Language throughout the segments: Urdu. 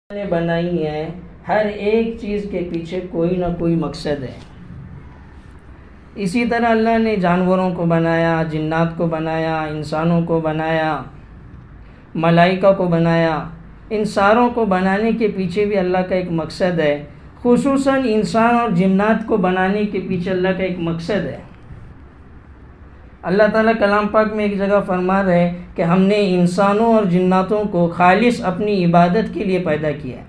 نے بنائی ہیں، ہر ایک چیز کے پیچھے کوئی نہ کوئی مقصد ہے۔ اسی طرح اللہ نے جانوروں کو بنایا، جنات کو بنایا، انسانوں کو بنایا، ملائکہ کو بنایا۔ ان ساروں کو بنانے کے پیچھے بھی اللہ کا ایک مقصد ہے۔ خصوصاً انسان اور جنات کو بنانے کے پیچھے اللہ کا ایک مقصد ہے۔ اللہ تعالیٰ کلام پاک میں ایک جگہ فرما رہے ہیں کہ ہم نے انسانوں اور جناتوں کو خالص اپنی عبادت کے لیے پیدا کیا ہے،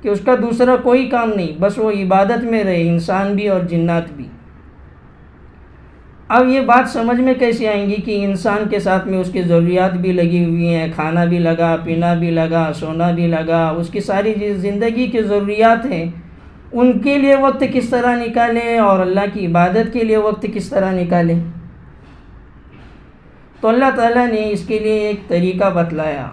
کہ اس کا دوسرا کوئی کام نہیں، بس وہ عبادت میں رہے، انسان بھی اور جنات بھی۔ اب یہ بات سمجھ میں کیسے آئیں گی کہ انسان کے ساتھ میں اس کی ضروریات بھی لگی ہوئی ہیں، کھانا بھی لگا، پینا بھی لگا، سونا بھی لگا، اس کی ساری زندگی کی ضروریات ہیں، ان کے لیے وقت کس طرح نکالے اور اللہ کی عبادت کے لیے وقت کس طرح نکالے؟ تو اللہ تعالیٰ نے اس کے لیے ایک طریقہ بتلایا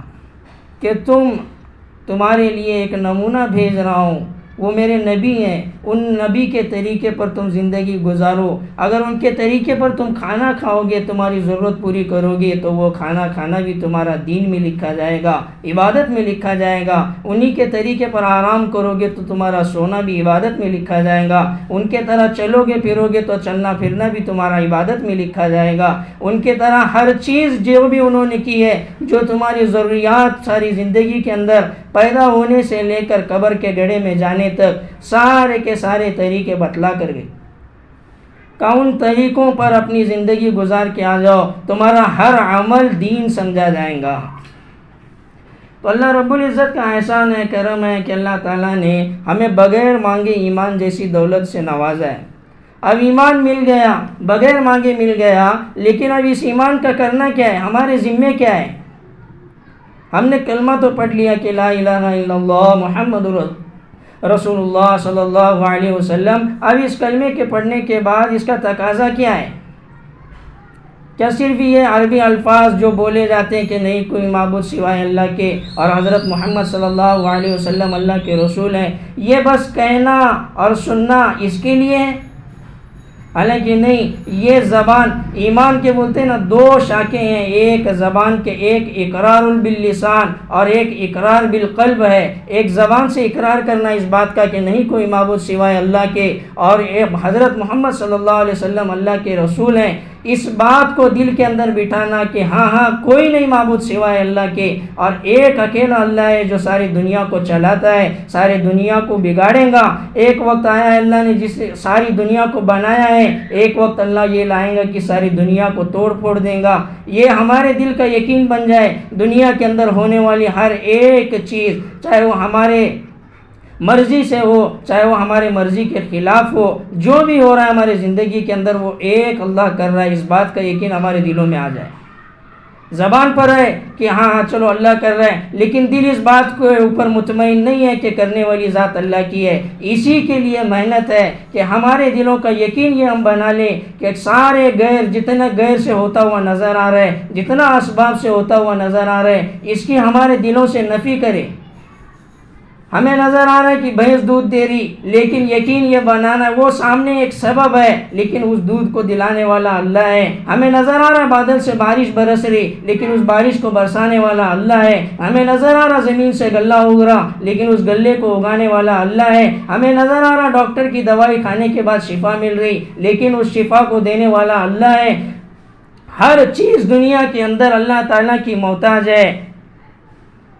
کہ تمہارے لیے ایک نمونہ بھیج رہا ہوں، وہ میرے نبی ہیں، ان نبی کے طریقے پر تم زندگی گزارو۔ اگر ان کے طریقے پر تم کھانا کھاؤ گے، تمہاری ضرورت پوری کرو گے، تو وہ کھانا کھانا بھی تمہارا دین میں لکھا جائے گا، عبادت میں لکھا جائے گا۔ انہی کے طریقے پر آرام کرو گے تو تمہارا سونا بھی عبادت میں لکھا جائے گا۔ ان کے طرح چلو گے پھرو گے تو چلنا پھرنا بھی تمہارا عبادت میں لکھا جائے گا۔ ان کے طرح ہر چیز جو بھی انہوں نے کی ہے، جو تمہاری ضروریات ساری زندگی کے اندر پیدا ہونے سے لے کر قبر کے گڑھے میں جانے تک سارے کے سارے طریقے بتلا کر گئے کہ ان طریقوں پر اپنی زندگی گزار کے آ جاؤ، تمہارا ہر عمل دین سمجھا جائے گا۔ تو اللہ رب العزت کا احسان ہے، کرم ہے کہ اللہ تعالیٰ نے ہمیں بغیر مانگے ایمان جیسی دولت سے نوازا ہے۔ اب ایمان مل گیا، بغیر مانگے مل گیا، لیکن اب اس ایمان کا کرنا کیا ہے؟ ہمارے ذمے کیا ہے؟ ہم نے کلمہ تو پڑھ لیا کہ لا الہ الا اللہ محمد رسول اللہ صلی اللہ علیہ وسلم۔ اب اس کلمے کے پڑھنے کے بعد اس کا تقاضا کیا ہے؟ کیا صرف یہ عربی الفاظ جو بولے جاتے ہیں کہ نہیں کوئی معبود سوائے اللہ کے اور حضرت محمد صلی اللہ علیہ وسلم اللہ کے رسول ہیں، یہ بس کہنا اور سننا اس کے لیے ہے؟ حالانکہ نہیں، یہ زبان ایمان کے بولتے ہیں نا، دو شاخیں ہیں، ایک زبان کے، ایک اقرار باللسان اور ایک اقرار بالقلب ہے۔ ایک زبان سے اقرار کرنا اس بات کا کہ نہیں کوئی معبود سوائے اللہ کے اور ایک حضرت محمد صلی اللہ علیہ وسلم اللہ کے رسول ہیں، اس بات کو دل کے اندر بٹھانا کہ ہاں کوئی نہیں معبود سوائے اللہ کے، اور ایک اکیلا اللہ ہے جو ساری دنیا کو چلاتا ہے، ساری دنیا کو بگاڑے گا۔ ایک وقت آیا ہے اللہ نے جس نے ساری دنیا کو بنایا ہے، ایک وقت اللہ یہ لائے گا کہ ساری دنیا کو توڑ پھوڑ دے گا۔ یہ ہمارے دل کا یقین بن جائے، دنیا کے اندر ہونے والی ہر ایک چیز، چاہے وہ ہمارے مرضی سے ہو، چاہے وہ ہمارے مرضی کے خلاف ہو، جو بھی ہو رہا ہے ہمارے زندگی کے اندر وہ ایک اللہ کر رہا ہے، اس بات کا یقین ہمارے دلوں میں آ جائے۔ زبان پر ہے کہ ہاں چلو اللہ کر رہا ہے، لیکن دل اس بات کے اوپر مطمئن نہیں ہے کہ کرنے والی ذات اللہ کی ہے۔ اسی کے لیے محنت ہے کہ ہمارے دلوں کا یقین یہ ہم بنا لیں کہ سارے غیر، جتنا غیر سے ہوتا ہوا نظر آ رہا ہے، جتنا اسباب سے ہوتا ہوا نظر آ رہا ہے، اس کی ہمارے دلوں سے نفی کرے۔ ہمیں نظر آ رہا ہے کہ بھینس دودھ دے رہی، لیکن یقین یہ بنانا وہ سامنے ایک سبب ہے، لیکن اس دودھ کو دلانے والا اللہ ہے۔ ہمیں نظر آ رہا ہے بادل سے بارش برس رہی، لیکن اس بارش کو برسانے والا اللہ ہے۔ ہمیں نظر آ رہا زمین سے غلہ اگ رہا، لیکن اس غلے کو اگانے والا اللہ ہے۔ ہمیں نظر آ رہا ڈاکٹر کی دوائی کھانے کے بعد شفا مل رہی، لیکن اس شفا کو دینے والا اللہ ہے۔ ہر چیز دنیا کے اندر اللہ تعالیٰ کی محتاج ہے۔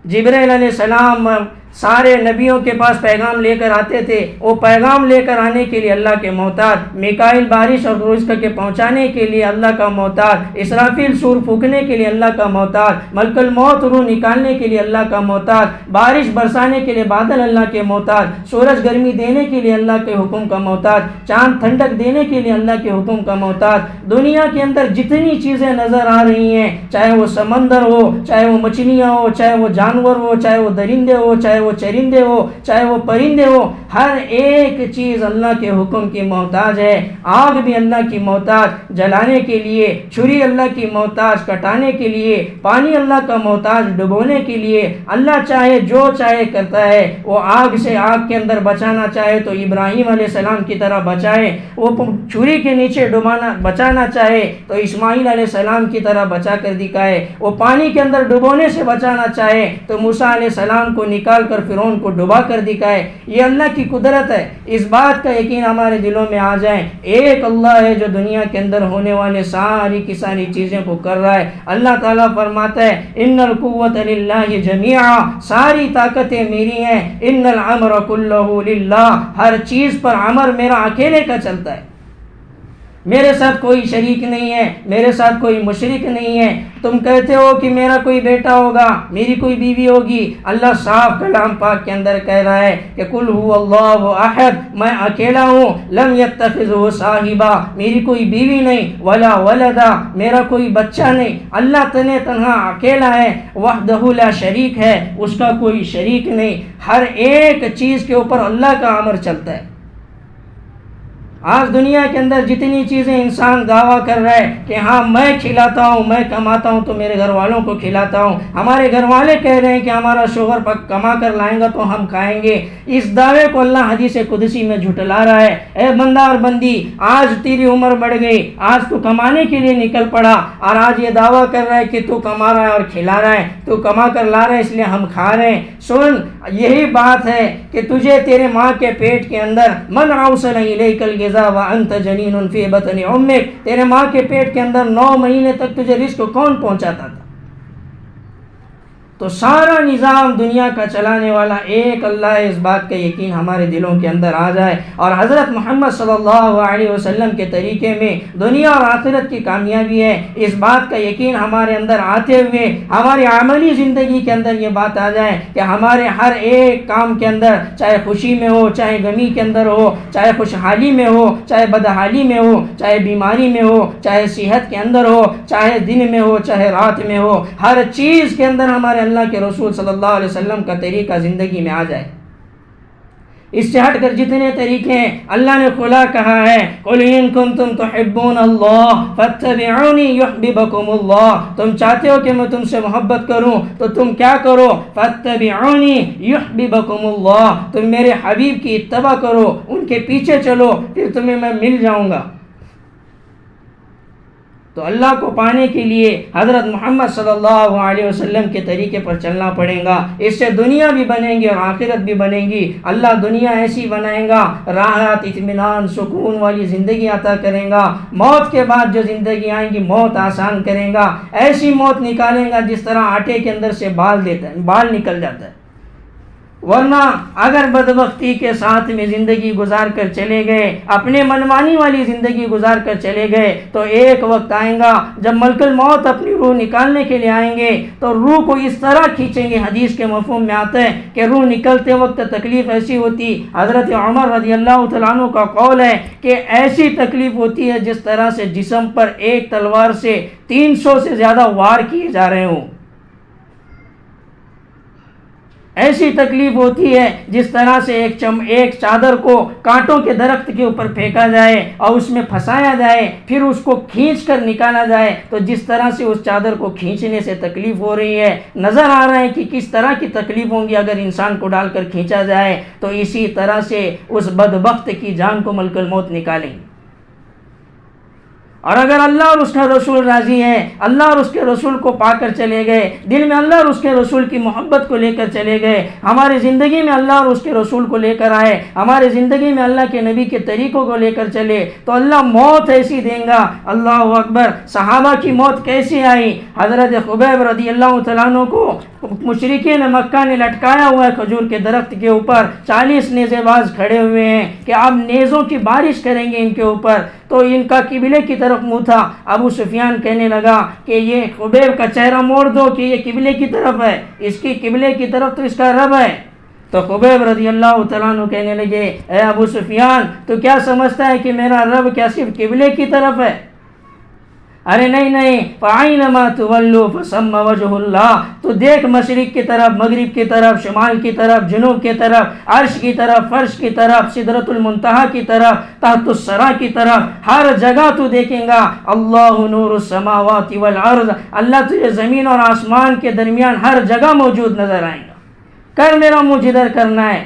جبرائیل علیہ السلام سارے نبیوں کے پاس پیغام لے کر آتے تھے، وہ پیغام لے کر آنے کے لیے اللہ کے محتاج، میکائیل بارش اور رزق کے پہنچانے کے لیے اللہ کا محتاج، اسرافیل سور پھونکنے کے لیے اللہ کا محتاج، ملک الموت روح نکالنے کے لیے اللہ کا محتاج، بارش برسانے کے لیے بادل اللہ کے محتاج، سورج گرمی دینے کے لیے اللہ کے حکم کا محتاج، چاند ٹھنڈک دینے کے لیے اللہ کے حکم کا محتاج۔ دنیا کے اندر جتنی چیزیں نظر آ رہی ہیں، چاہے وہ سمندر ہو، چاہے وہ مچھلیاں ہو، چاہے وہ جانور ہو، چاہے وہ درندے ہو، چاہے وہ چرندے ہو چاہے وہ پرندے ہو، ہر ایک چیز اللہ کے حکم کی محتاج ہے۔ آگ بھی اللہ کی محتاج جلانے کے لیے، چھری اللہ کی محتاج کٹانے کے لیے، پانی اللہ کا محتاج ڈبونے کے لیے۔ اللہ چاہے جو چاہے کرتا ہے، وہ آگ سے آگ کے اندر بچانا چاہے تو ابراہیم علیہ السلام کی طرح بچائے، وہ چھری کے نیچے بچانا چاہے تو اسماعیل علیہ السلام کی طرح بچا کر دکھائے، وہ پانی کے اندر ڈبونے سے بچانا چاہے تو موسیٰ علیہ السلام کو نکال کر فرعون کو ڈبا کر دکھائے۔ یہ اللہ کی قدرت ہے، اس بات کا یقین ہمارے دلوں میں آ جائے ایک اللہ ہے جو دنیا کے اندر ہونے والے ساری کی ساری چیزیں کو کر رہا ہے۔ اللہ تعالیٰ فرماتا ہے ان القوت للہ جمیعا، ساری طاقتیں میری ہیں، ان الامر کلہ للہ، ہر چیز پر امر میرا اکیلے کا چلتا ہے، میرے ساتھ کوئی شریک نہیں ہے، میرے ساتھ کوئی مشرک نہیں ہے۔ تم کہتے ہو کہ میرا کوئی بیٹا ہوگا، میری کوئی بیوی ہوگی، اللہ صاف کلام پاک کے اندر کہہ رہا ہے کہ قل هو اللہ احد، میں اکیلا ہوں، لم یتخذ صاحبا، میری کوئی بیوی نہیں، ولا ولدا، میرا کوئی بچہ نہیں، اللہ تنہا اکیلا ہے، وحدہ لا شریک ہے، اس کا کوئی شریک نہیں، ہر ایک چیز کے اوپر اللہ کا امر چلتا ہے۔ آج دنیا کے اندر جتنی چیزیں انسان دعویٰ کر رہا ہے کہ ہاں میں کھلاتا ہوں، میں کماتا ہوں تو میرے گھر والوں کو کھلاتا ہوں، ہمارے گھر والے کہہ رہے ہیں کہ ہمارا شوہر کما کر لائیں گا تو ہم کھائیں گے، اس دعوے کو اللہ حدیث قدسی میں جھٹلا رہا ہے۔ اے بندہ اور بندی، آج تیری عمر بڑھ گئی، آج تو کمانے کے لیے نکل پڑا اور آج یہ دعویٰ کر رہا ہے کہ تو کما رہا ہے اور کھلا رہا ہے، تو کما کر لا رہا ہے اس لیے ہم کھا رہے ہیں۔ سن، یہی بات ہے کہ تجھے تیرے ماں کے پیٹ کے اندر من اوصل الیک الغذاء وانت جنین فی بطن امک، تیرے ماں کے پیٹ کے اندر 9 مہینے تک تجھے رزق کون پہنچاتا تھا؟ تو سارا نظام دنیا کا چلانے والا ایک اللہ ہے، اس بات کا یقین ہمارے دلوں کے اندر آ جائے، اور حضرت محمد صلی اللہ علیہ وسلم کے طریقے میں دنیا اور آخرت کی کامیابی ہے، اس بات کا یقین ہمارے اندر آتے ہوئے ہماری عملی زندگی کے اندر یہ بات آ جائے کہ ہمارے ہر ایک کام کے اندر، چاہے خوشی میں ہو، چاہے غمی کے اندر ہو، چاہے خوشحالی میں ہو، چاہے بدحالی میں ہو، چاہے بیماری میں ہو، چاہے صحت کے اندر ہو، چاہے دن میں ہو، چاہے رات میں ہو، ہر چیز کے اندر ہمارے اللہ کے رسول صلی اللہ علیہ وسلم کا طریقہ زندگی میں آ جائے۔ اس سے ہٹ کر جتنے طریقے ہیں، اللہ نے کھلا کہا ہے قُلْ إِن كُنتُمْ تُحِبُّونَ اللَّهَ فَاتَّبِعُونِي يُحْبِبْكُمُ اللَّهُ، تم چاہتے ہو کہ میں تم سے محبت کروں تو تم کیا کرو، فَاتَّبِعُونِي يُحْبِبْكُمُ اللَّهُ، تم میرے حبیب کی اتباع کرو، ان کے پیچھے چلو، پھر تمہیں میں مل جاؤں گا۔ تو اللہ کو پانے کے لیے حضرت محمد صلی اللہ علیہ وسلم کے طریقے پر چلنا پڑے گا، اس سے دنیا بھی بنے گی اور آخرت بھی بنے گی۔ اللہ دنیا ایسی بنائے گا، راحت، اطمینان، سکون والی زندگی عطا کرے گا، موت کے بعد جو زندگی آئیں گی موت آسان کرے گا، ایسی موت نکالے گا جس طرح آٹے کے اندر سے بال نکل جاتا ہے۔ ورنہ اگر بدبختی کے ساتھ میں زندگی گزار کر چلے گئے، اپنے منمانی والی زندگی گزار کر چلے گئے، تو ایک وقت آئے گا جب ملک الموت اپنی روح نکالنے کے لیے آئیں گے تو روح کو اس طرح کھینچیں گے، حدیث کے مفہوم میں آتا ہے کہ روح نکلتے وقت تکلیف ایسی ہوتی، حضرت عمر رضی اللہ تعالیٰ عنہ کا قول ہے کہ ایسی تکلیف ہوتی ہے جس طرح سے جسم پر ایک تلوار سے 300 سے زیادہ وار کیے جا رہے ہوں، ایسی تکلیف ہوتی ہے جس طرح سے ایک چادر کو کانٹوں کے درخت کے اوپر پھینکا جائے اور اس میں پھنسایا جائے، پھر اس کو کھینچ کر نکالا جائے، تو جس طرح سے اس چادر کو کھینچنے سے تکلیف ہو رہی ہے، نظر آ رہا ہے کہ کس طرح کی تکلیف ہوں گی اگر انسان کو ڈال کر کھینچا جائے، تو اسی طرح سے اس بدبخت کی جان کو ملک الموت نکالیں گے۔ اور اگر اللہ اور اس کا رسول راضی ہے، اللہ اور اس کے رسول کو پا کر چلے گئے، دل میں اللہ اور اس کے رسول کی محبت کو لے کر چلے گئے، ہماری زندگی میں اللہ اور اس کے رسول کو لے کر آئے، ہماری زندگی میں اللہ کے نبی کے طریقوں کو لے کر چلے، تو اللہ موت ایسی دیں گا، اللہ اکبر۔ صحابہ کی موت کیسی آئی؟ حضرت خبیب رضی اللہ تعالیٰ عنہ کو مشرکین مکہ نے لٹکایا ہوا ہے کھجور کے درخت کے اوپر، 40 نیزے باز کھڑے ہوئے ہیں کہ آپ نیزوں کی بارش کریں گے ان کے اوپر، تو ان کا قبلے کی طرف منہ تھا۔ ابو سفیان کہنے لگا کہ یہ خبیب کا چہرہ موڑ دو کہ یہ قبلے کی طرف ہے، اس کی قبلے کی طرف تو اس کا رب ہے۔ تو خبیب رضی اللہ تعالیٰ عنہ کہنے لگے اے ابو سفیان، تو کیا سمجھتا ہے کہ میرا رب کیا صرف قبلے کی طرف ہے؟ ارے نہیں نہیں، فَأَيْنَمَا تُوَلُّوا فَثَمَّ وَجْهُ اللَّهِ، تو دیکھ مشرق کی طرف، مغرب کی طرف، شمال کی طرف، جنوب کی طرف، عرش کی طرف، فرش کی طرف، سدرۃ المنتہا کی طرف، تحت الثری کی طرف، ہر جگہ تو دیکھیں گا اللہ نور السماوات والارض، اللہ تجھے زمین اور آسمان کے درمیان ہر جگہ موجود نظر آئے گا۔ کر میرا منہ جدھر کرنا ہے۔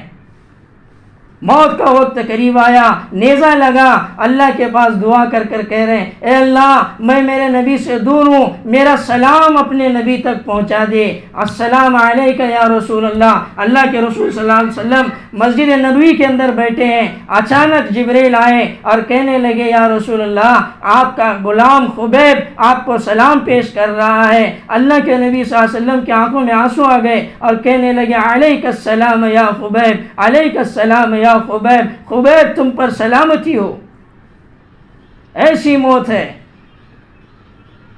موت کا وقت قریب آیا، نیزہ لگا، اللہ کے پاس دعا کر کر کہہ رہے ہیں اے اللہ میں میرے نبی سے دور ہوں، میرا سلام اپنے نبی تک پہنچا دے، السلام علیکہ یا رسول اللہ۔ اللہ کے رسول صلی اللہ علیہ وسلم مسجد نبوی کے اندر بیٹھے ہیں، اچانک جبریل آئے اور کہنے لگے یا رسول اللہ آپ کا غلام خبیب آپ کو سلام پیش کر رہا ہے۔ اللہ کے نبی صلی اللہ علیہ وسلم کی آنکھوں میں آنسو آ گئے اور کہنے لگے علیک السلام یا خبیب، علیک السلام یا خبیب، خبیب تم پر سلامتی ہو۔ ایسی موت ہے۔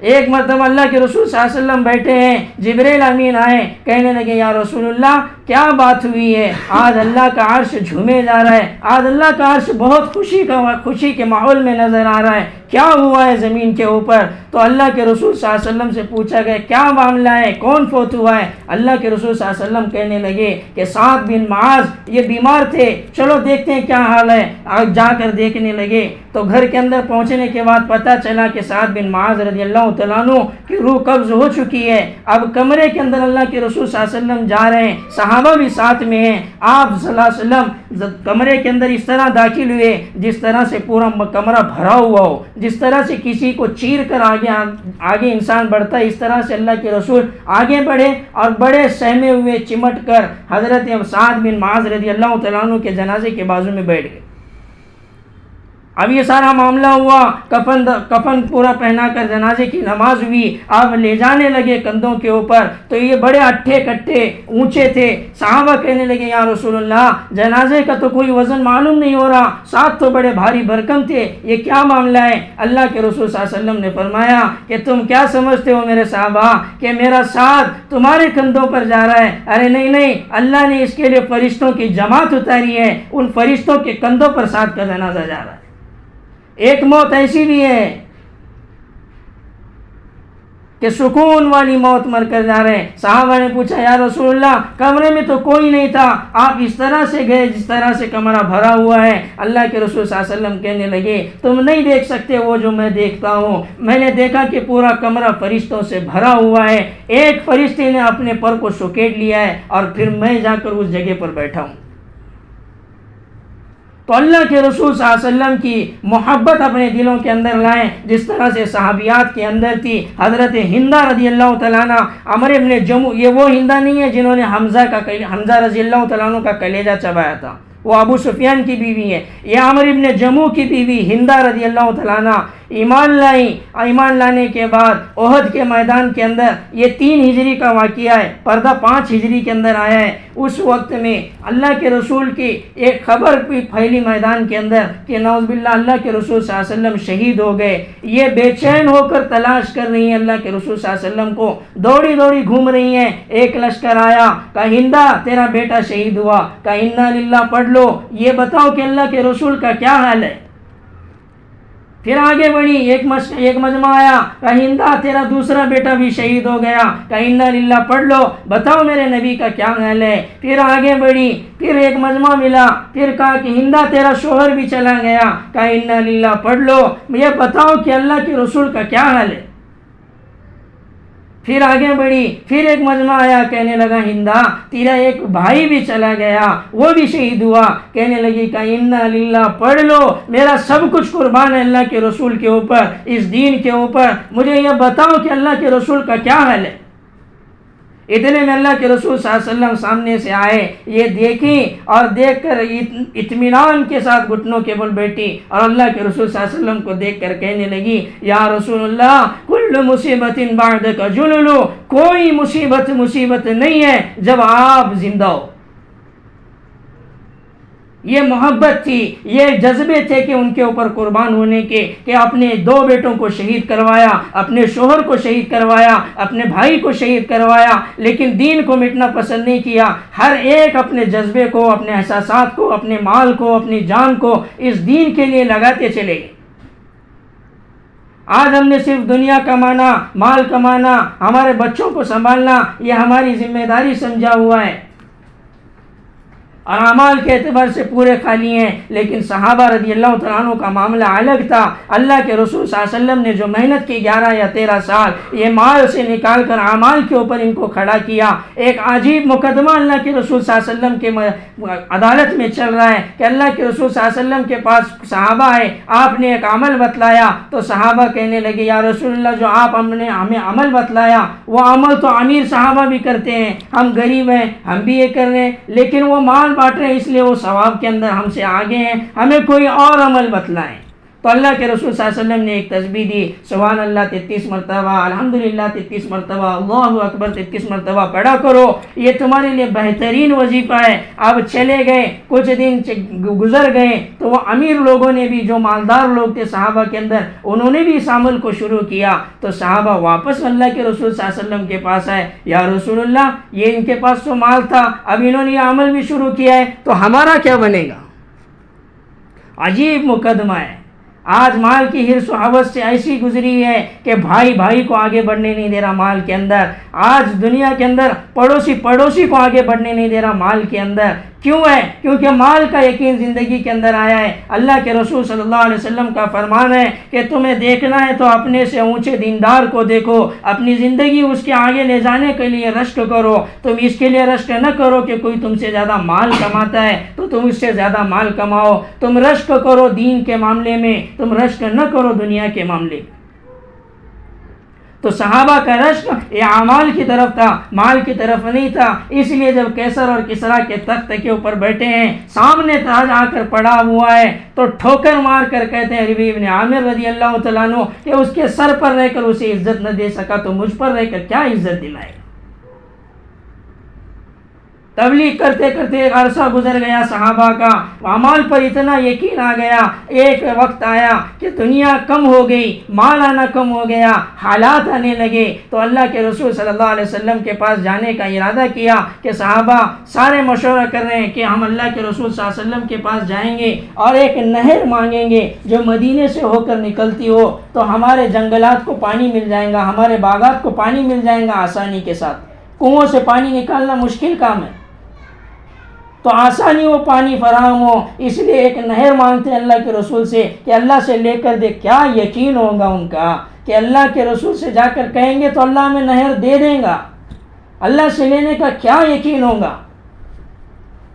ایک مرتبہ اللہ کے رسول صلی اللہ علیہ وسلم بیٹھے ہیں، جبریل امین آئے، کہنے لگے یا رسول اللہ کیا بات ہوئی ہے؟ آج اللہ کا عرش جھومے جا رہا ہے، آج اللہ کا عرش بہت خوشی کے ماحول میں نظر آ رہا ہے، کیا ہوا ہے زمین کے اوپر؟ تو اللہ کے رسول صلی اللہ علیہ وسلم سے پوچھا گیا کیا معاملہ ہے، کون فوت ہوا ہے؟ اللہ کے رسول صلی اللہ علیہ وسلم کہنے لگے کہ سعد بن معاذ یہ بیمار تھے، چلو دیکھتے ہیں کیا حال ہے۔ آج جا کر دیکھنے لگے تو گھر کے اندر پہنچنے کے بعد پتہ چلا کہ سعد بن معاذ رضی اللہ تعالیٰ عنہ کی روح قبض ہو چکی ہے۔ اب کمرے کے اندر اللہ کے رسول صلی اللہ علیہ وسلم جا رہے ہیں، صحابہ بھی ساتھ میں ہیں، آپ صلی اللہ علیہ وسلم کمرے کے اندر اس طرح داخل ہوئے جس طرح سے پورا کمرہ بھرا ہوا ہو، جس طرح سے کسی کو چیر کر آگے انسان بڑھتا ہے، اس طرح سے اللہ کے رسول آگے بڑھے اور بڑے سہمے ہوئے چمٹ کر حضرت سعد بن معاذ رضی اللہ تعالیٰ عنہ کے جنازے کے بازو میں بیٹھ گئے۔ اب یہ سارا معاملہ ہوا، کفن پورا پہنا کر جنازے کی نماز ہوئی، آپ لے جانے لگے کندھوں کے اوپر، تو یہ بڑے اٹھے کٹھے اونچے تھے۔ صحابہ کہنے لگے یا رسول اللہ جنازے کا تو کوئی وزن معلوم نہیں ہو رہا، ساتھ تو بڑے بھاری بھرکم تھے، یہ کیا معاملہ ہے؟ اللہ کے رسول صلی اللہ علیہ وسلم نے فرمایا کہ تم کیا سمجھتے ہو میرے صحابہ کہ میرا ساتھ تمہارے کندھوں پر جا رہا ہے؟ ارے نہیں نہیں، اللہ نے اس کے لیے فرشتوں کی جماعت اتاری ہے، ان فرشتوں کے کندھوں پر ساتھ کا جنازہ جا رہا ہے۔ ایک موت ایسی بھی ہے کہ سکون والی موت مر کر جا رہے ہیں۔ صحابہ نے پوچھا یا رسول اللہ کمرے میں تو کوئی نہیں تھا، آپ اس طرح سے گئے جس طرح سے کمرہ بھرا ہوا ہے۔ اللہ کے رسول صلی اللہ علیہ وسلم کہنے لگے تم نہیں دیکھ سکتے وہ جو میں دیکھتا ہوں، میں نے دیکھا کہ پورا کمرہ فرشتوں سے بھرا ہوا ہے، ایک فرشتے نے اپنے پر کو سکیٹ لیا ہے اور پھر میں جا کر اس جگہ پر بیٹھا ہوں۔ تو اللہ کے رسول صلی اللہ علیہ وسلم کی محبت اپنے دلوں کے اندر لائیں، جس طرح سے صحابیات کے اندر تھی۔ حضرت ہندہ رضی اللہ تعالیٰ عنہ، عمر ابن جموح، یہ وہ ہندہ نہیں ہے جنہوں نے حمزہ رضی اللہ تعالیٰ عنہ کا کلیجہ چبایا تھا، وہ ابو سفیان کی بیوی ہے۔ یہ عمر ابن جموح کی بیوی ہندہ رضی اللہ تعالیٰ عنہ ایمان لانے کے بعد احد کے میدان کے اندر، یہ 3 ہجری کا واقعہ ہے، پردہ 5 ہجری کے اندر آیا ہے۔ اس وقت میں اللہ کے رسول کی ایک خبر بھی پھیلی میدان کے اندر کہ نعوذ باللہ اللہ کے رسول صلی اللہ علیہ وسلم شہید ہو گئے۔ یہ بے چین ہو کر تلاش کر رہی ہیں اللہ کے رسول صلی اللہ علیہ وسلم کو، دوڑی دوڑی گھوم رہی ہیں۔ ایک لشکر آیا، کہا ہندہ تیرا بیٹا شہید ہوا، کہا انا للہ پڑھ لو، یہ بتاؤ کہ اللہ کے رسول کا کیا حال ہے۔ پھر آگے بڑھی، ایک مجمع آیا، کہا ہندہ تیرا دوسرا بیٹا بھی شہید ہو گیا، کہا انا للہ پڑھ لو، بتاؤ میرے نبی کا کیا حال ہے۔ پھر آگے بڑھی، پھر ایک مجمع ملا، پھر کہا کہ ہندہ تیرا شوہر بھی چلا گیا، کہا انا للہ پڑھ لو، یہ بتاؤ کہ اللہ کے رسول کا کیا حال ہے۔ پھر آگے بڑھی، پھر ایک مجمع آیا، کہنے لگا ہندہ تیرا ایک بھائی بھی چلا گیا، وہ بھی شہید ہوا، کہنے لگی کہ انا للہ پڑھ لو، میرا سب کچھ قربان ہے اللہ کے رسول کے اوپر، اس دین کے اوپر، مجھے یہ بتاؤ کہ اللہ کے رسول کا کیا حال ہے۔ اتنے میں اللہ کے رسول صلی اللہ علیہ وسلم سامنے سے آئے، یہ دیکھی اور دیکھ کر اطمینان کے ساتھ گھٹنوں کے بل بیٹھی اور اللہ کے رسول صلی اللہ علیہ وسلم کو دیکھ کر کہنے لگی یا رسول اللہ کل مصیبت بعدک جلل، کوئی مصیبت نہیں ہے جب آپ زندہ ہو۔ یہ محبت تھی، یہ جذبے تھے کہ ان کے اوپر قربان ہونے کے، کہ اپنے 2 بیٹوں کو شہید کروایا، اپنے شوہر کو شہید کروایا، اپنے بھائی کو شہید کروایا، لیکن دین کو مٹنا پسند نہیں کیا۔ ہر ایک اپنے جذبے کو، اپنے احساسات کو، اپنے مال کو، اپنی جان کو اس دین کے لیے لگاتے چلے گئے۔ آج ہم نے صرف دنیا کمانا، مال کمانا، ہمارے بچوں کو سنبھالنا یہ ہماری ذمہ داری سمجھا ہوا ہے، اور اعمال کے اعتبار سے پورے خالی ہیں۔ لیکن صحابہ رضی اللہ تعالیٰ عنہ کا معاملہ الگ تھا۔ اللہ کے رسول صلی اللہ علیہ وسلم نے جو محنت کی 11 یا 13 سال، یہ مال سے نکال کر اعمال کے اوپر ان کو کھڑا کیا۔ ایک عجیب مقدمہ اللہ کے رسول صلی اللہ علیہ وسلم کے عدالت میں چل رہا ہے کہ اللہ کے رسول صلی اللہ علیہ وسلم کے پاس صحابہ آئے، آپ نے ایک عمل بتلایا تو صحابہ کہنے لگے یا رسول اللہ جو آپ نے ہمیں عمل بتلایا وہ عمل تو امیر صحابہ بھی کرتے ہیں، ہم غریب ہیں ہم بھی یہ کر رہے ہیں، لیکن وہ مال بانٹ رہے ہیں اس لیے وہ ثواب کے اندر ہم سے آگے ہیں، ہمیں کوئی اور عمل بتلائیں۔ تو اللہ کے رسول صلی اللہ علیہ وسلم نے ایک تسبیح دی، سبحان اللہ 33 مرتبہ، الحمدللہ 33 مرتبہ، اللہ اکبر 33 مرتبہ پڑھا کرو، یہ تمہارے لیے بہترین وظیفہ ہے۔ اب چلے گئے، کچھ دن گزر گئے تو وہ امیر لوگوں نے بھی، جو مالدار لوگ تھے صحابہ کے اندر، انہوں نے بھی اس عمل کو شروع کیا۔ تو صحابہ واپس اللہ کے رسول صلی اللہ علیہ وسلم کے پاس آئے، یا رسول اللہ یہ ان کے پاس تو مال تھا، اب انہوں نے یہ عمل بھی شروع کیا ہے تو ہمارا کیا بنے گا؟ عجیب مقدمہ ہے۔ آج مال کی حرص و حوث سے ایسی گزری ہے کہ بھائی بھائی کو آگے بڑھنے نہیں دے رہا مال کے اندر، آج دنیا کے اندر پڑوسی کو آگے بڑھنے نہیں دے رہا مال کے اندر۔ کیوں ہے؟ کیونکہ مال کا یقین زندگی کے اندر آیا ہے۔ اللہ کے رسول صلی اللہ علیہ وسلم کا فرمان ہے کہ تمہیں دیکھنا ہے تو اپنے سے اونچے دیندار کو دیکھو، اپنی زندگی اس کے آگے لے جانے کے لیے رشک کرو۔ تم اس کے لیے رشک نہ کرو کہ کوئی تم سے زیادہ مال کماتا ہے تو تم اس سے زیادہ مال کماؤ، تم رشک کرو دین کے معاملے میں، تم رشک نہ کرو دنیا کے معاملے میں۔ تو صحابہ کا رشک یہ اعمال کی طرف تھا، مال کی طرف نہیں تھا۔ اس لیے جب کیسر اور کسریٰ کے تخت کے اوپر بیٹھے ہیں، سامنے تاج آ کر پڑا ہوا ہے، تو ٹھوکر مار کر کہتے ہیں ربیع بن عامر رضی اللہ تعالیٰ عنہ کہ اس کے سر پر رہ کر اسے عزت نہ دے سکا تو مجھ پر رہ کر کیا عزت دلائے۔ تبلیغ کرتے کرتے ایک عرصہ گزر گیا صحابہ کا، اعمال پر اتنا یقین آ گیا، ایک وقت آیا کہ دنیا کم ہو گئی، مال آنا کم ہو گیا، حالات آنے لگے، تو اللہ کے رسول صلی اللہ علیہ وسلم کے پاس جانے کا ارادہ کیا کہ صحابہ سارے مشورہ کر رہے ہیں کہ ہم اللہ کے رسول صلی اللہ علیہ وسلم کے پاس جائیں گے اور ایک نہر مانگیں گے جو مدینے سے ہو کر نکلتی ہو، تو ہمارے جنگلات کو پانی مل جائے گا، ہمارے باغات کو پانی مل جائے گا آسانی کے ساتھ۔ کنووں سے پانی نکالنا مشکل کام ہے، تو آسانی وہ پانی فراہم ہو، اس لیے ایک نہر مانگتے ہیں اللہ کے رسول سے کہ اللہ سے لے کر دے۔ کیا یقین ہوگا ان کا کہ اللہ کے رسول سے جا کر کہیں گے تو اللہ ہمیں نہر دے دیں گا، اللہ سے لینے کا کیا یقین ہوگا۔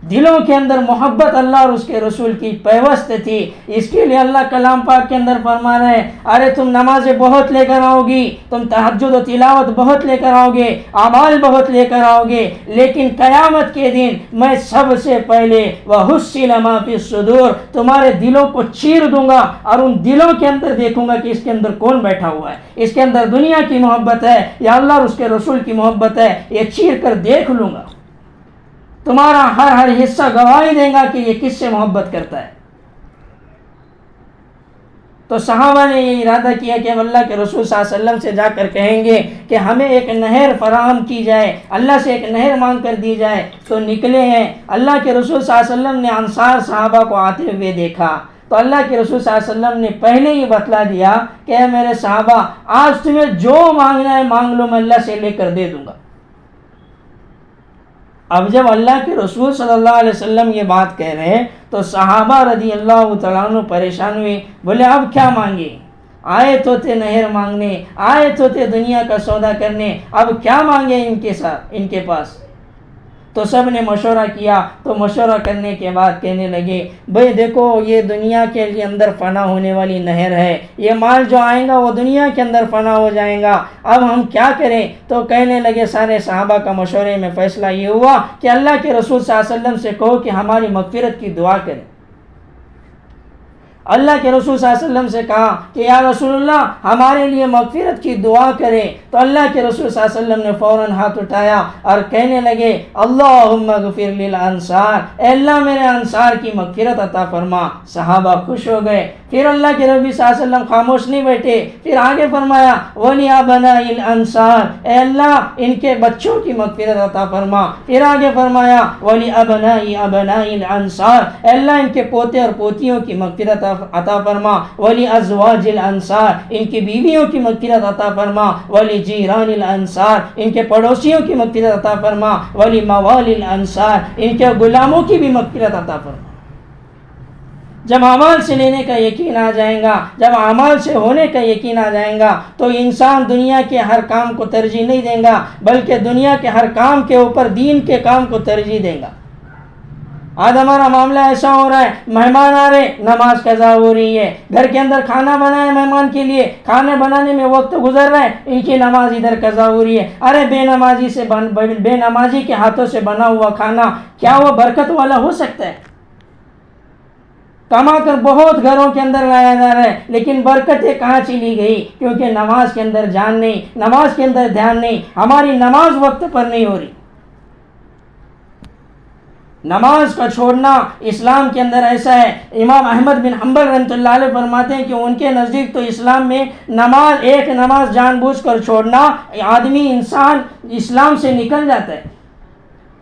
دلوں کے اندر محبت اللہ اور اس کے رسول کی پیوست تھی، اس کے لیے اللہ کلام پاک کے اندر فرما رہے ہیں ارے تم نمازیں بہت لے کر آؤ گی، تم تہجد و تلاوت بہت لے کر آؤ گے، اعمال بہت لے کر آؤ گے، لیکن قیامت کے دن میں سب سے پہلے وَحُصِّلَ مَا فِي الصُّدُورِ تمہارے دلوں کو چیر دوں گا اور ان دلوں کے اندر دیکھوں گا کہ اس کے اندر کون بیٹھا ہوا ہے، اس کے اندر دنیا کی محبت ہے یا اللہ اور اس کے رسول کی محبت ہے، یہ چیر کر دیکھ لوں گا۔ تمہارا ہر حصہ گواہی دے گا کہ یہ کس سے محبت کرتا ہے۔ تو صحابہ نے یہ ارادہ کیا کہ ہم اللہ کے رسول صلی اللہ علیہ وسلم سے جا کر کہیں گے کہ ہمیں ایک نہر فراہم کی جائے، اللہ سے ایک نہر مانگ کر دی جائے۔ تو نکلے ہیں، اللہ کے رسول صلی اللہ علیہ وسلم نے انصار صحابہ کو آتے ہوئے دیکھا تو اللہ کے رسول صلی اللہ علیہ وسلم نے پہلے ہی بتلا دیا کہ اے میرے صحابہ آج تمہیں جو مانگنا ہے مانگ لو، میں اللہ سے لے کر دے دوں گا۔ اب جب اللہ کے رسول صلی اللہ علیہ وسلم یہ بات کہہ رہے ہیں تو صحابہ رضی اللہ تعالیٰ عنہ پریشان ہوئے، بولے اب کیا مانگے؟ آئے تو تھے نہر مانگنے، آئے تو تھے دنیا کا سودا کرنے، اب کیا مانگے ان کے پاس؟ تو سب نے مشورہ کیا، تو مشورہ کرنے کے بعد کہنے لگے بھئی دیکھو یہ دنیا کے اندر فنا ہونے والی نہر ہے، یہ مال جو آئے گا وہ دنیا کے اندر فنا ہو جائے گا، اب ہم کیا کریں؟ تو کہنے لگے سارے صحابہ کا مشورے میں فیصلہ یہ ہوا کہ اللہ کے رسول صلی اللہ علیہ وسلم سے کہو کہ ہماری مغفرت کی دعا کریں۔ اللہ کے رسول صلی اللہ علیہ وسلم سے کہا کہ یا رسول اللہ ہمارے لیے مغفرت کی دعا کریں، تو اللہ کے رسول صلی اللہ علیہ وسلم نے فوراً ہاتھ اٹھایا اور کہنے لگے اللہم اغفر للانصار، اے اللہ میرے انصار کی مغفرت عطا فرما۔ صحابہ خوش ہو گئے۔ پھر اللہ کے نبی صلی اللہ علیہ وسلم خاموش نہیں بیٹھے، پھر آگے فرمایا وَلِأَبْنَاءِ الْأَنصَارِ، اے اللہ ان کے بچوں کی مغفرت عطا فرما۔ پھر آگے فرمایا وَلِأَبْنَاءِ أَبْنَاءِ الْأَنصَارِ، اے اللہ ان کے پوتے اور پوتیوں کی مغفرت عطا عطا فرما، ولی ازواج الانصار ان کی بیویوں کی مغفرت عطا فرما، ولی جیران الانصار ان کے پڑوسیوں کی مغفرت عطا فرما، ولی موالی الانصار ان کے غلاموں کی بھی مغفرت عطا فرما۔ جب اعمال سے لینے کا یقین آ جائے گا، جب اعمال سے ہونے کا یقین آ جائے گا، تو انسان دنیا کے ہر کام کو ترجیح نہیں دے گا، بلکہ دنیا کے ہر کام کے اوپر دین کے کام کو ترجیح دے گا۔ آج ہمارا معاملہ ایسا ہو رہا ہے، مہمان آ رہے، نماز قضا ہو رہی ہے، گھر کے اندر کھانا بنایا مہمان کے لیے، کھانے بنانے میں وقت گزر رہا ہے، ان کی نماز ادھر قضا ہو رہی ہے۔ ارے بے نمازی کے ہاتھوں سے بنا ہوا کھانا کیا وہ برکت والا ہو سکتا ہے؟ کما کر بہت گھروں کے اندر لایا جا رہا ہے، لیکن برکتیں کہاں چلی گئی؟ کیونکہ نماز کے اندر جان نہیں، نماز کے اندر دھیان نہیں، ہماری نماز وقت پر نہیں ہو رہی۔ نماز کا چھوڑنا اسلام کے اندر ایسا ہے، امام احمد بن حنبل رحمۃ اللہ علیہ فرماتے ہیں کہ ان کے نزدیک تو اسلام میں ایک نماز جان بوجھ کر چھوڑنا، آدمی انسان اسلام سے نکل جاتا ہے۔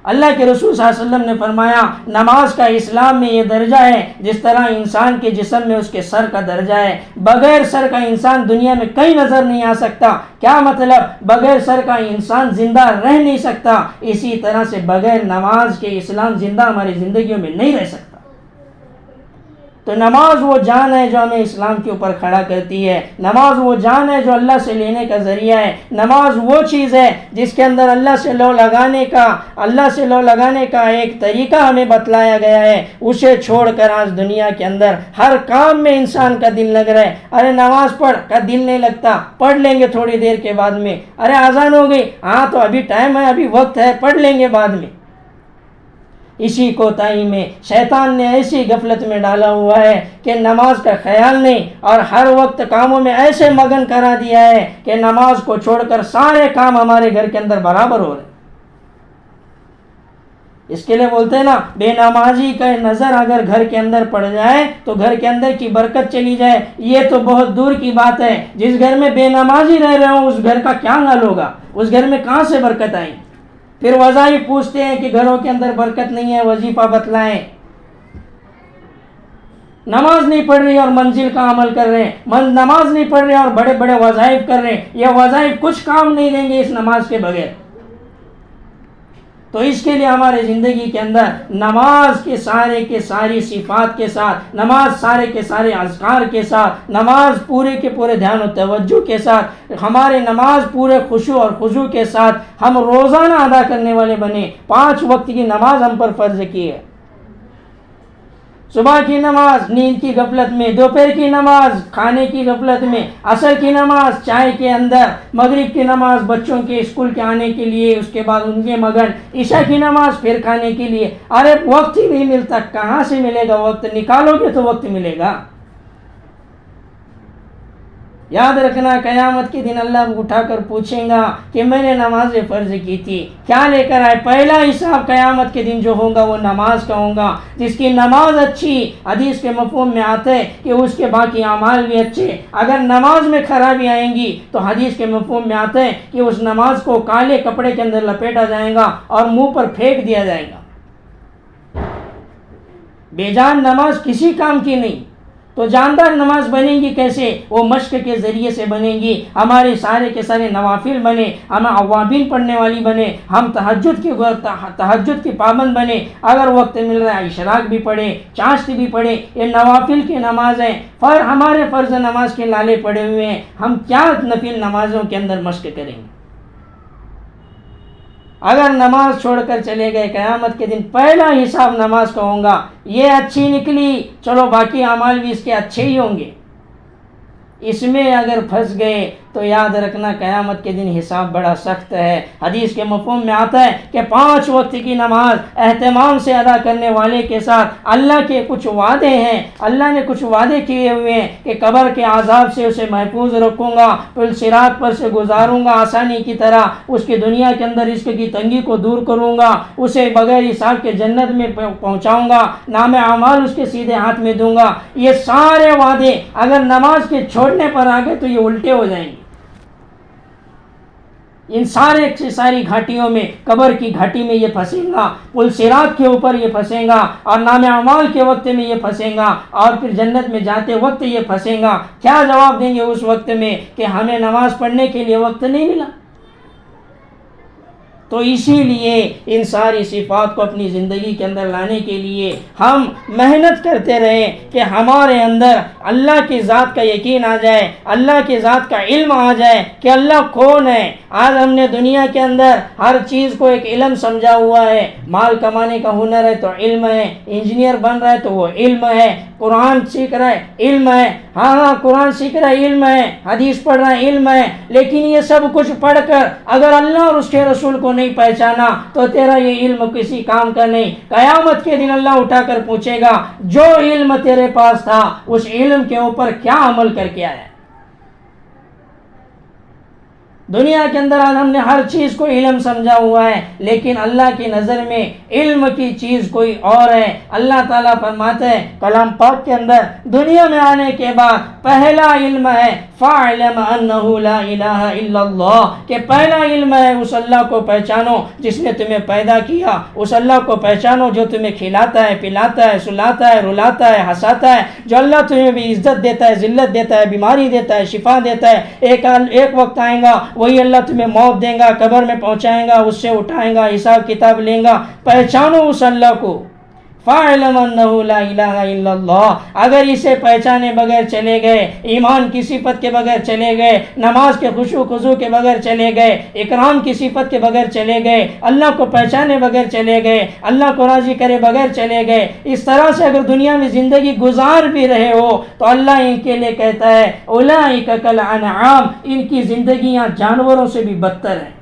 اللہ کے رسول صلی اللہ علیہ وسلم نے فرمایا، نماز کا اسلام میں یہ درجہ ہے جس طرح انسان کے جسم میں اس کے سر کا درجہ ہے۔ بغیر سر کا انسان دنیا میں کہیں نظر نہیں آ سکتا۔ کیا مطلب؟ بغیر سر کا انسان زندہ رہ نہیں سکتا۔ اسی طرح سے بغیر نماز کے اسلام زندہ ہماری زندگیوں میں نہیں رہ سکتا۔ تو نماز وہ جان ہے جو ہمیں اسلام کے اوپر کھڑا کرتی ہے، نماز وہ جان ہے جو اللہ سے لینے کا ذریعہ ہے، نماز وہ چیز ہے جس کے اندر اللہ سے لو لگانے کا ایک طریقہ ہمیں بتلایا گیا ہے۔ اسے چھوڑ کر آج دنیا کے اندر ہر کام میں انسان کا دل لگ رہا ہے۔ ارے نماز پڑھ کا دل نہیں لگتا، پڑھ لیں گے تھوڑی دیر کے بعد میں۔ ارے اذان ہو گئی، ہاں تو ابھی ٹائم ہے، ابھی وقت ہے، پڑھ لیں گے بعد میں۔ اسی کوتاہی میں شیطان نے ایسی غفلت میں ڈالا ہوا ہے کہ نماز کا خیال نہیں، اور ہر وقت کاموں میں ایسے مگن کرا دیا ہے کہ نماز کو چھوڑ کر سارے کام ہمارے گھر کے اندر برابر ہو رہے ہیں۔ اس کے لیے بولتے ہیں نا، بے نمازی کا نظر اگر گھر کے اندر پڑ جائے تو گھر کے اندر کی برکت چلی جائے۔ یہ تو بہت دور کی بات ہے۔ جس گھر میں بے نمازی رہ رہے ہوں اس گھر کا کیا حال ہوگا؟ اس گھر میں کہاں سے برکت آئی؟ پھر وظائف پوچھتے ہیں کہ گھروں کے اندر برکت نہیں ہے، وظیفہ بتلائیں۔ نماز نہیں پڑھ رہی اور منزل کا عمل کر رہے ہیں، نماز نہیں پڑھ رہے اور بڑے بڑے وظائف کر رہے ہیں۔ یہ وظائف کچھ کام نہیں دیں گے اس نماز کے بغیر۔ تو اس کے لیے ہمارے زندگی کے اندر نماز کے ساری صفات کے ساتھ، نماز سارے کے سارے اذکار کے ساتھ، نماز پورے کے پورے دھیان و توجہ کے ساتھ، ہمارے نماز پورے خشوع اور خضوع کے ساتھ ہم روزانہ ادا کرنے والے بنے۔ 5 وقت کی نماز ہم پر فرض کی ہے۔ صبح کی نماز نیند کی غفلت میں، دوپہر کی نماز کھانے کی غفلت میں، عصر کی نماز چائے کے اندر، مغرب کی نماز بچوں کے اسکول کے آنے کے لیے، اس کے بعد ان کے مگن، عشاء کی نماز پھر کھانے کے لیے۔ ارے وقت ہی نہیں ملتا، کہاں سے ملے گا وقت؟ نکالو گے تو وقت ملے گا۔ یاد رکھنا، قیامت کے دن اللہ اٹھا کر پوچھیں گا کہ میں نے نماز فرض کی تھی، کیا لے کر آئے؟ پہلا حساب قیامت کے دن جو ہوگا وہ نماز کا ہوگا۔ جس کی نماز اچھی، حدیث کے مفہوم میں آتا ہے کہ اس کے باقی اعمال بھی اچھے۔ اگر نماز میں خرابی آئیں گی تو حدیث کے مفہوم میں آتا ہے کہ اس نماز کو کالے کپڑے کے اندر لپیٹا جائے گا اور منہ پر پھینک دیا جائے گا۔ بے جان نماز کسی کام کی نہیں۔ تو جاندار نماز بنے گی کیسے؟ وہ مشق کے ذریعے سے بنے گی۔ ہمارے سارے کے سارے نوافل بنے، ہم اوابین پڑھنے والی بنے، ہم تہجد کی پابند بنے۔ اگر وقت مل رہا ہے اشراق بھی پڑھے، چاشت بھی پڑھے، یہ نوافل کی نماز ہے۔ ہمارے فرض نماز کے لالے پڑے ہوئے ہیں، ہم کیا نفل نمازوں کے اندر مشق کریں گے؟ اگر نماز چھوڑ کر چلے گئے، قیامت کے دن پہلا حساب نماز کا ہوگا۔ یہ اچھی نکلی، چلو باقی اعمال بھی اس کے اچھے ہی ہوں گے۔ اس میں اگر پھنس گئے تو یاد رکھنا قیامت کے دن حساب بڑا سخت ہے۔ حدیث کے مفہوم میں آتا ہے کہ 5 وقت کی نماز اہتمام سے ادا کرنے والے کے ساتھ اللہ کے کچھ وعدے ہیں۔ اللہ نے کچھ وعدے کیے ہوئے ہیں کہ قبر کے عذاب سے اسے محفوظ رکھوں گا، پھر صراط پر سے گزاروں گا آسانی کی طرح، اس کی دنیا کے اندر رزق کی تنگی کو دور کروں گا، اسے بغیر حساب کے جنت میں پہنچاؤں گا، نام اعمال اس کے سیدھے ہاتھ میں دوں گا۔ یہ سارے وعدے اگر نماز کے چھوڑنے پر آ گئے تو یہ الٹے ہو جائیں گے۔ ان سارے سے ساری گھاٹیوں میں، قبر کی گھاٹی میں یہ پھنسے گا، پل صراط کے اوپر یہ پھنسے گا، اور نام اعمال کے وقت میں یہ پھنسے گا، اور پھر جنت میں جاتے وقت یہ پھنسے گا۔ کیا جواب دیں گے اس وقت میں کہ ہمیں نماز پڑھنے کے لیے وقت نہیں ملا؟ تو اسی لیے ان ساری صفات کو اپنی زندگی کے اندر لانے کے لیے ہم محنت کرتے رہیں کہ ہمارے اندر اللہ کی ذات کا یقین آ جائے، اللہ کی ذات کا علم آ جائے کہ اللہ کون ہے۔ آج ہم نے دنیا کے اندر ہر چیز کو ایک علم سمجھا ہوا ہے، مال کمانے کا ہنر ہے تو علم ہے، انجینئر بن رہا ہے تو وہ علم ہے، قرآن سیکھ رہا ہے علم ہے، ہاں قرآن سیکھ رہا ہے علم ہے، حدیث پڑھ رہا ہے علم ہے، لیکن یہ سب کچھ پڑھ کر اگر اللہ اور اس کے رسول کو نہیں پہچانا تو تیرا یہ علم کسی کام کا نہیں۔ قیامت کے دن اللہ اٹھا کر پوچھے گا جو علم تیرے پاس تھا اس علم کے اوپر کیا عمل کر کے آیا؟ دنیا کے اندر آج ہم نے ہر چیز کو علم سمجھا ہوا ہے، لیکن اللہ کی نظر میں علم کی چیز کوئی اور ہے۔ اللہ تعالیٰ فرماتے ہیں کلام پاک کے اندر دنیا میں آنے کے بعد پہلا علم ہے فَاعْلَمْ أَنَّهُ لَا إِلَهَ إِلَّا اللَّهُ، کہ پہلا علم ہے اس اللہ کو پہچانو جس نے تمہیں پیدا کیا، اس اللہ کو پہچانو جو تمہیں کھلاتا ہے، پلاتا ہے، سلاتا ہے، رلاتا ہے، ہنساتا ہے، جو اللہ تمہیں بھی عزت دیتا ہے، ذلت دیتا ہے، بیماری دیتا ہے، شفا دیتا ہے۔ ایک وقت آئے گا وہی اللہ تمہیں موت دے گا، قبر میں پہنچائے گا، اس سے اٹھائے گا، حساب کتاب لیں گا۔ پہچانو اس اللہ کو، فَاعْلَمْ أَنَّهُ لَا إِلَهَ إِلَّا اللَّهُ۔ اگر اسے پہچانے بغیر چلے گئے، ایمان کی صفت کے بغیر چلے گئے، نماز کے خشوع خضوع کے بغیر چلے گئے، اکرام کی صفت کے بغیر چلے گئے، اللہ کو پہچانے بغیر چلے گئے، اللہ کو راضی کرے بغیر چلے گئے، اس طرح سے اگر دنیا میں زندگی گزار بھی رہے ہو تو اللہ ان کے لیے کہتا ہے أُولَٰئِكَ كَالْأَنْعَامِ، ان کی زندگیاں جانوروں سے بھی بدتر ہیں۔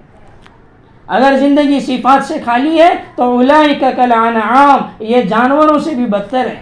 اگر زندگی صفات سے خالی ہے تو اولئک کالانعام، یہ جانوروں سے بھی بدتر ہے۔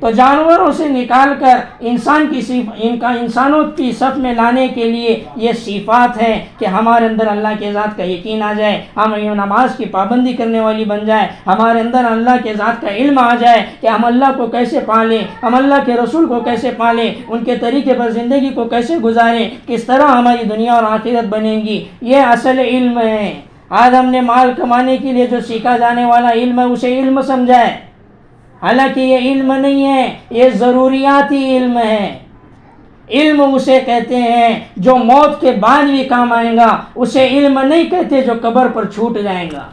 تو جانوروں سے نکال کر انسانوں کی صف میں لانے کے لیے یہ صفات ہیں کہ ہمارے اندر اللہ کے ذات کا یقین آ جائے، ہم نماز کی پابندی کرنے والی بن جائے، ہمارے اندر اللہ کے ذات کا علم آ جائے کہ ہم اللہ کو کیسے پالیں، ہم اللہ کے رسول کو کیسے پالیں، ان کے طریقے پر زندگی کو کیسے گزاریں، کس طرح ہماری دنیا اور آخرت بنیں گی۔ یہ اصل علم ہے۔ آج ہم نے مال کمانے کے لیے جو سیکھا جانے والا علم ہے اسے علم سمجھا ہے، حالانکہ یہ علم نہیں ہے، یہ ضروریاتی علم ہے۔ علم اسے کہتے ہیں جو موت کے بعد بھی کام آئے گا، اسے علم نہیں کہتے جو قبر پر چھوٹ جائے گا۔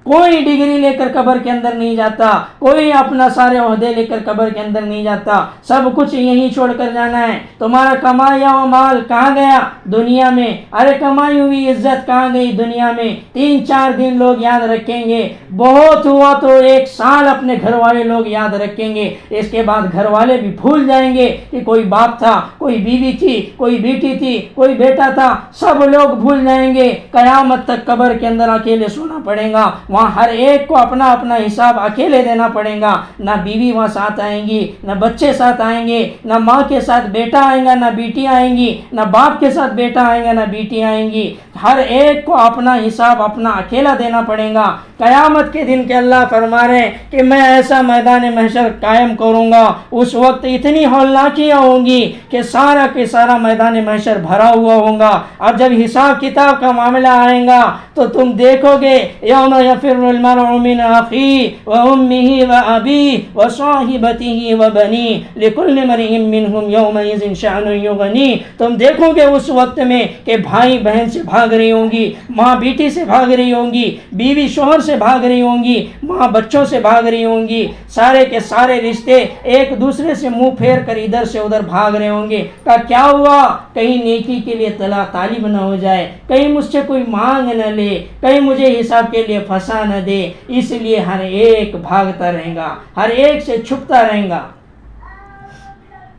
کوئی ڈگری لے کر قبر کے اندر نہیں جاتا، کوئی اپنا سارے عہدے لے کر قبر کے اندر نہیں جاتا، سب کچھ یہیں چھوڑ کر جانا ہے۔ تمہارا کمایا ہوا مال کہاں گیا؟ دنیا میں۔ ارے کمائی ہوئی عزت کہاں گئی؟ دنیا میں۔ 3-4 دن لوگ یاد رکھیں گے، بہت ہوا تو 1 سال اپنے گھر والے لوگ یاد رکھیں گے، اس کے بعد گھر والے بھی بھول جائیں گے کہ کوئی باپ تھا، کوئی بیوی تھی، کوئی بیٹی تھی، کوئی بیٹا تھا، سب لوگ بھول جائیں گے۔ قیامت تک قبر کے اندر اکیلے سونا پڑے گا، وہاں ہر ایک کو اپنا اپنا حساب اکیلے دینا پڑے گا۔ نہ بیوی وہاں ساتھ آئیں گی، نہ بچے ساتھ آئیں گے، نہ ماں کے ساتھ بیٹا آئیں گا، نہ بیٹی آئیں گی، نہ باپ کے ساتھ بیٹا آئیں گا، نہ بیٹی آئیں گی۔ ہر ایک کو اپنا حساب اپنا اکیلا دینا پڑے گا۔ قیامت کے دن کے اللہ فرما رہے ہیں کہ میں ایسا میدان محشر قائم کروں گا، اس وقت اتنی ہولناکیاں ہوں گی کہ سارا کے سارا میدان محشر بھرا ہوا ہوگا۔ اور جب حساب کتاب کا معاملہ آئے گا تو تم دیکھو گے یوم یفر المرء من اخیہ وامہ وابیہ وصاحبتہ وبنیہ لکل امرئ منہم یومئذ شأن یغنیہ۔ تم دیکھو گے اس وقت میں کہ بھائی بہن سے بھاگ رہی ہوں گی، ماں بیٹی سے بھاگ رہی ہوں گی، بیوی شوہر سے بھاگ رہی ہوں گی، ماں بچوں سے بھاگ رہی ہوں گی، سارے کے سارے رشتے ایک دوسرے سے منہ پھیر کر ادھر سے ادھر بھاگ رہے ہوں گے۔ کیا ہوا؟ کہیں نیکی کے لیے طالب نہ ہو جائے، کہیں مجھ سے کوئی مانگ نہ لے، کہیں مجھے حساب کے لیے پھنسا نہ دے، اس لیے ہر ایک بھاگتا رہے گا، ہر ایک سے چھپتا رہے گا۔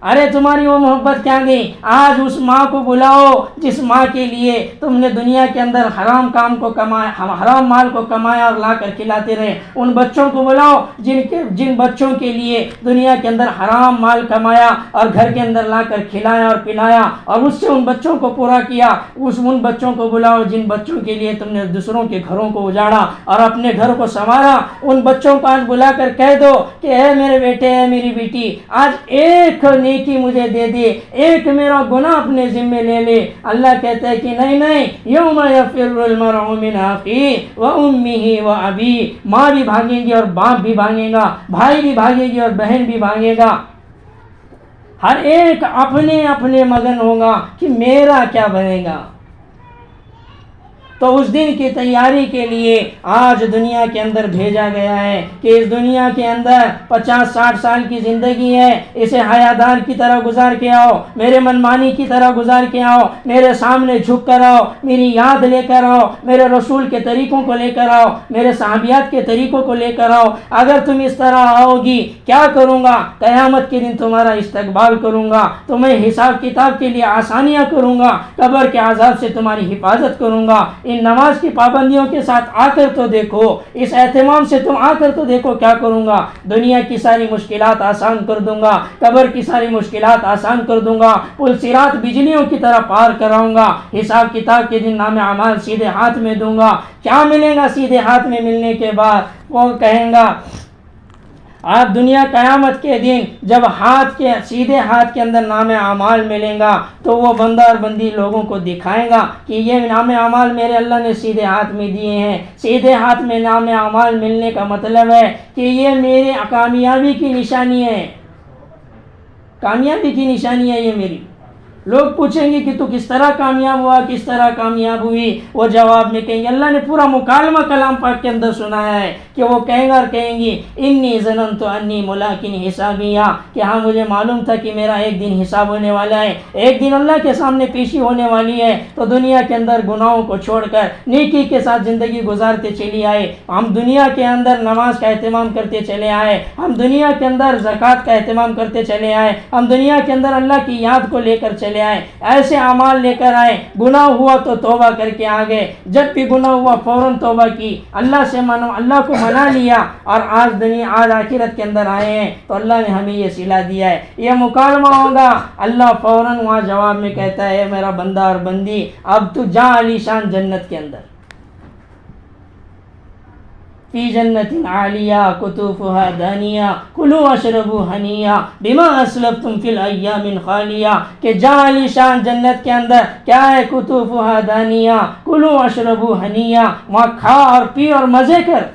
ارے تمہاری وہ محبت کیا گئی؟ آج اس ماں کو بلاؤ جس ماں کے لیے تم نے دنیا کے اندر حرام کام کو کمایا، حرام مال کو کمایا اور لا کر کھلاتے رہے۔ ان بچوں کو بلاؤ جن بچوں کے لیے دنیا کے اندر حرام مال کمایا اور گھر کے اندر لا کر کھلایا اور پلایا اور اس سے ان بچوں کو پورا کیا۔ ان بچوں کو بلاؤ جن بچوں کے لیے تم نے دوسروں کے گھروں کو اجاڑا اور اپنے گھر کو سنوارا۔ ان بچوں کو آج بلا کر کہہ دو کہ اے میرے بیٹے، اے میری بیٹی، آج ایک نیکی مجھے دے دے، ایک میرا گناہ اپنے ذمے لے لے۔ اللہ کہتا ہے کہ نہیں نہیں، یوم یفر المرء من اخیہ وامہ وابیہ، ماں بھی بھاگیں گی اور باپ بھی بھاگے گا، بھائی بھی بھاگے گی اور بہن بھی بھاگے گا، ہر ایک اپنے اپنے مگن ہوگا کہ میرا کیا بنے گا۔ تو اس دن کی تیاری کے لیے آج دنیا کے اندر بھیجا گیا ہے کہ اس دنیا کے اندر 50-60 سال کی زندگی ہے، اسے حیادار کی طرح گزار کے آؤ، میرے منمانی کی طرح گزار کے آؤ، میرے سامنے جھک کر آؤ، میری یاد لے کر آؤ، میرے رسول کے طریقوں کو لے کر آؤ، میرے صحابیات کے طریقوں کو لے کر آؤ۔ اگر تم اس طرح آؤ گی، کیا کروں گا؟ قیامت کے دن تمہارا استقبال کروں گا، تمہیں حساب کتاب کے لیے آسانیاں کروں گا، قبر کے عذاب سے تمہاری حفاظت کروں گا۔ ان نماز کی پابندیوں کے ساتھ آ کر تو دیکھو، اس اہتمام سے تم آ کر تو دیکھو کیا کروں گا۔ دنیا کی ساری مشکلات آسان کر دوں گا، قبر کی ساری مشکلات آسان کر دوں گا، پل صراط بجلیوں کی طرح پار کراؤں گا، حساب کتاب کے دن نام اعمال سیدھے ہاتھ میں دوں گا۔ کیا ملے گا سیدھے ہاتھ میں ملنے کے بعد؟ وہ کہیں گا آپ دنیا قیامت کے دن جب سیدھے ہاتھ کے اندر نام اعمال ملیں گا تو وہ بندہ اور بندی لوگوں کو دکھائے گا کہ یہ نام اعمال میرے اللہ نے سیدھے ہاتھ میں دیے ہیں۔ سیدھے ہاتھ میں نام اعمال ملنے کا مطلب ہے کہ یہ میرے کامیابی کی نشانی ہے، کامیابی کی نشانی ہے یہ میری۔ لوگ پوچھیں گے کہ تو کس طرح کامیاب ہوا، کس طرح کامیاب ہوئی؟ وہ جواب میں کہیں گے، اللہ نے پورا مکالمہ کلام پاک کے اندر سنایا ہے کہ وہ کہیں گا اور کہیں گی انی ظننت انی ملاقٍ حسابیہ، کہ ہاں مجھے معلوم تھا کہ میرا ایک دن حساب ہونے والا ہے، ایک دن اللہ کے سامنے پیشی ہونے والی ہے۔ تو دنیا کے اندر گناہوں کو چھوڑ کر نیکی کے ساتھ زندگی گزارتے چلی آئے، ہم دنیا کے اندر نماز کا اہتمام کرتے چلے آئے، ہم دنیا کے اندر زکوٰۃ کا اہتمام کرتے چلے آئے، ہم دنیا کے اندر اللہ کی یاد کو لے کر چلے آئے، ایسے اعمال لے کر آئے۔ گناہ ہوا تو توبہ کر کے آ گئے، جب بھی گناہ ہوا فوراً توبہ کی، اللہ کو منا لیا، اور آج آخرت کے اندر آئے ہیں تو اللہ نے ہمیں یہ صلہ دیا ہے، یہ مکالمہ ہوگا۔ اللہ فوراً وہاں جواب میں کہتا ہے میرا بندہ اور بندی اب تو جا علی شان جنت کے اندر، فی جنت عالیہ قطوفها دانیہ کلوا واشربوا ہنیہ بما اسلفتم فی الایام الخالیہ، کہ جا علی شان جنت کے اندر کیا ہے؟ قطوفها دانیہ کلوا واشربوا ہنیہ، وہاں کھا اور پی اور مزے کر۔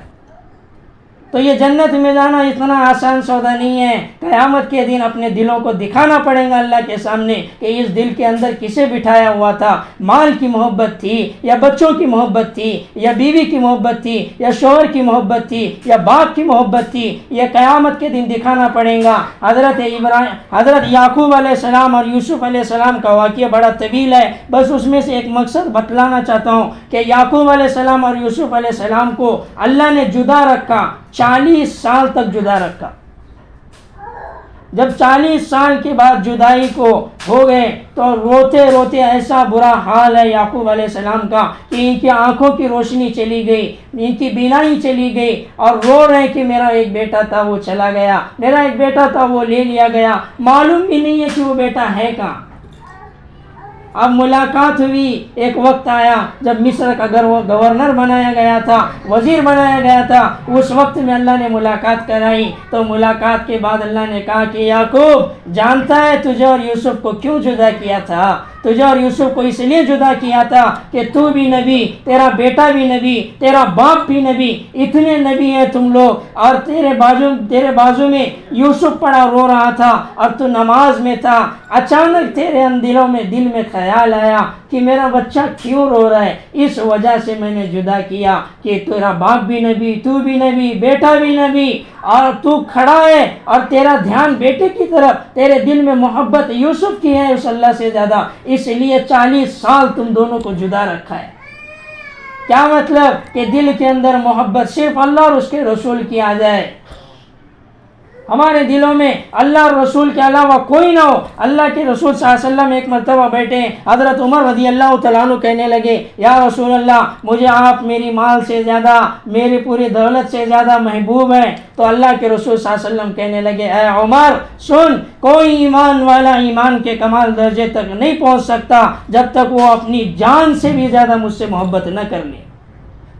تو یہ جنت میں جانا اتنا آسان سودا نہیں ہے، قیامت کے دن اپنے دلوں کو دکھانا پڑے گا اللہ کے سامنے کہ اس دل کے اندر کسے بٹھایا ہوا تھا، مال کی محبت تھی یا بچوں کی محبت تھی یا بیوی کی محبت تھی یا شوہر کی محبت تھی یا باپ کی محبت تھی، یہ قیامت کے دن دکھانا پڑے گا۔ حضرت یعقوب علیہ السلام اور یوسف علیہ السلام کا واقعہ بڑا طویل ہے، بس اس میں سے ایک مقصد بتلانا چاہتا ہوں کہ یعقوب علیہ السلام اور یوسف علیہ السلام کو اللہ نے جدا رکھا، 40 سال تک جدا رکھا۔ جب 40 سال کے بعد جدائی کو ہو گئے تو روتے روتے ایسا برا حال ہے یعقوب علیہ السلام کا کہ ان کی آنکھوں کی روشنی چلی گئی، ان کی بینائی چلی گئی، اور رو رہے ہیں کہ میرا ایک بیٹا تھا وہ چلا گیا، میرا ایک بیٹا تھا وہ لے لیا گیا، معلوم بھی نہیں ہے کہ وہ بیٹا ہے کہاں۔ اب ملاقات ہوئی، ایک وقت آیا جب مصر کا گورنر بنایا گیا تھا، وزیر بنایا گیا تھا، اس وقت میں اللہ نے ملاقات کرائی۔ تو ملاقات کے بعد اللہ نے کہا کہ یعقوب جانتا ہے تجھے اور یوسف کو کیوں جدا کیا تھا؟ تجھے اور یوسف کو اس لیے جدا کیا تھا کہ تو بھی نبی، تیرا بیٹا بھی نبی، تیرا باپ بھی نبی، اتنے نبی ہیں تم لوگ، اور تیرے بازو میں یوسف پڑا رو رہا تھا اور تو نماز میں تھا، اچانک تیرے دل میں خیال آیا کہ میرا بچہ کیوں رو رہا ہے، اس وجہ سے میں نے جدا کیا کہ تیرا باپ بھی نبی، تو بھی نبی، بیٹا بھی نبی، اور تو کھڑا ہے اور تیرا دھیان بیٹے کی طرف، تیرے دل میں محبت یوسف کی ہے اس اللہ سے زیادہ، اس لیے 40 سال تم دونوں کو جدا رکھا ہے۔ کیا مطلب؟ کہ دل کے اندر محبت صرف اللہ اور اس کے رسول کی آ جائے، ہمارے دلوں میں اللہ اور رسول کے علاوہ کوئی نہ ہو۔ اللہ کے رسول صلی اللہ علیہ وسلم ایک مرتبہ بیٹھے، حضرت عمر رضی اللہ تعالیٰ عنہ کہنے لگے یا رسول اللہ مجھے آپ میری مال سے زیادہ، میری پوری دولت سے زیادہ محبوب ہیں۔ تو اللہ کے رسول صلی اللہ علیہ وسلم کہنے لگے اے عمر سن، کوئی ایمان والا ایمان کے کمال درجے تک نہیں پہنچ سکتا جب تک وہ اپنی جان سے بھی زیادہ مجھ سے محبت نہ کر لے۔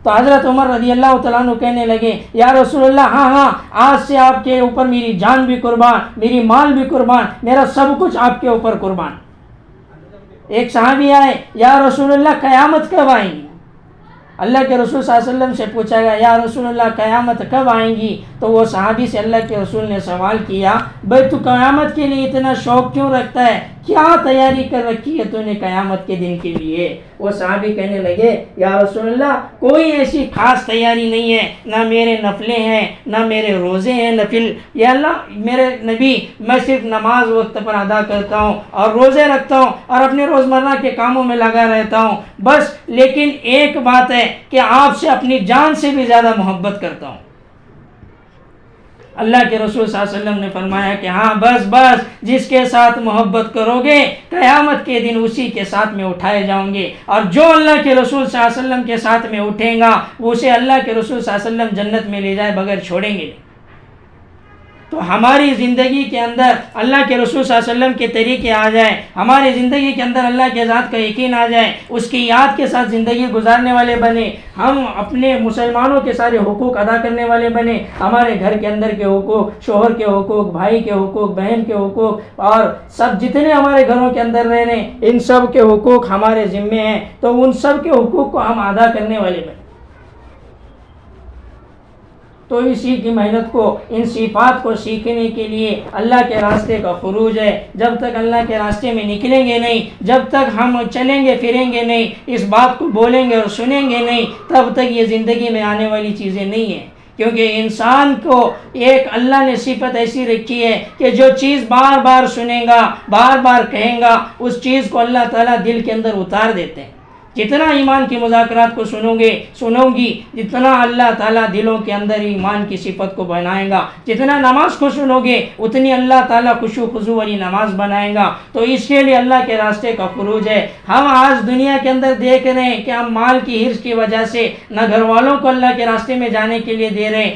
تو حضرت عمر رضی اللہ تعالیٰ عنہ کہنے لگے یا رسول اللہ ہاں ہاں آج سے آپ کے اوپر میری جان بھی قربان، میری مال بھی قربان، میرا سب کچھ آپ کے اوپر قربان۔ ایک صحابی آئے یا رسول اللہ قیامت کب آئیں گی؟ اللہ کے رسول صلی اللہ علیہ وسلم سے پوچھا گیا یا رسول اللہ قیامت کب آئیں گی؟ تو وہ صحابی سے اللہ کے رسول نے سوال کیا بھائی تو قیامت کے لیے اتنا شوق کیوں رکھتا ہے؟ کیا تیاری کر رکھی ہے تو نے قیامت کے دن کے لیے؟ وہ صحابی کہنے لگے یا رسول اللہ کوئی ایسی خاص تیاری نہیں ہے، نہ میرے نفلیں ہیں نہ میرے روزے ہیں نفل، یا اللہ میرے نبی میں صرف نماز وقت پر ادا کرتا ہوں اور روزے رکھتا ہوں اور اپنے روزمرہ کے کاموں میں لگا رہتا ہوں بس، لیکن ایک بات ہے کہ آپ سے اپنی جان سے بھی زیادہ محبت کرتا ہوں۔ اللہ کے رسول صلی اللہ علیہ وسلم نے فرمایا کہ ہاں بس بس، جس کے ساتھ محبت کرو گے قیامت کے دن اسی کے ساتھ میں اٹھائے جاؤں گے، اور جو اللہ کے رسول صلی اللہ علیہ وسلم کے ساتھ میں اٹھیں گا اسے اللہ کے رسول صلی اللہ علیہ وسلم جنت میں لے جائے بغیر چھوڑیں گے نہیں۔ تو ہماری زندگی کے اندر اللہ کے رسول صلی اللہ علیہ وسلم کے طریقے آ جائیں، ہماری زندگی کے اندر اللہ کے ذات کا یقین آ جائے، اس کی یاد کے ساتھ زندگی گزارنے والے بنے، ہم اپنے مسلمانوں کے سارے حقوق ادا کرنے والے بنے، ہمارے گھر کے اندر کے حقوق، شوہر کے حقوق، بھائی کے حقوق، بہن کے حقوق اور سب جتنے ہمارے گھروں کے اندر رہ رہے ہیں ان سب کے حقوق ہمارے ذمے ہیں، تو ان سب کے حقوق کو ہم ادا کرنے والے بنے۔ تو اسی کی محنت کو، ان صفات کو سیکھنے کے لیے اللہ کے راستے کا خروج ہے۔ جب تک اللہ کے راستے میں نکلیں گے نہیں، جب تک ہم چلیں گے پھریں گے نہیں، اس بات کو بولیں گے اور سنیں گے نہیں، تب تک یہ زندگی میں آنے والی چیزیں نہیں ہیں۔ کیونکہ انسان کو ایک اللہ نے صفت ایسی رکھی ہے کہ جو چیز بار بار سنے گا، بار بار کہیں گا، اس چیز کو اللہ تعالیٰ دل کے اندر اتار دیتے ہیں۔ جتنا ایمان کی مذاکرات کو سنو گی جتنا اللہ تعالیٰ دلوں کے اندر ایمان کی صفت کو بنائے گا، جتنا نماز کو سنو گے اتنی اللہ تعالیٰ خشوع خضوع والی نماز بنائے گا۔ تو اس کے لیے اللہ کے راستے کا خروج ہے۔ ہم آج دنیا کے اندر دیکھ رہے ہیں کہ ہم مال کی حرص کی وجہ سے نہ گھر والوں کو اللہ کے راستے میں جانے کے لیے دے رہے ہیں،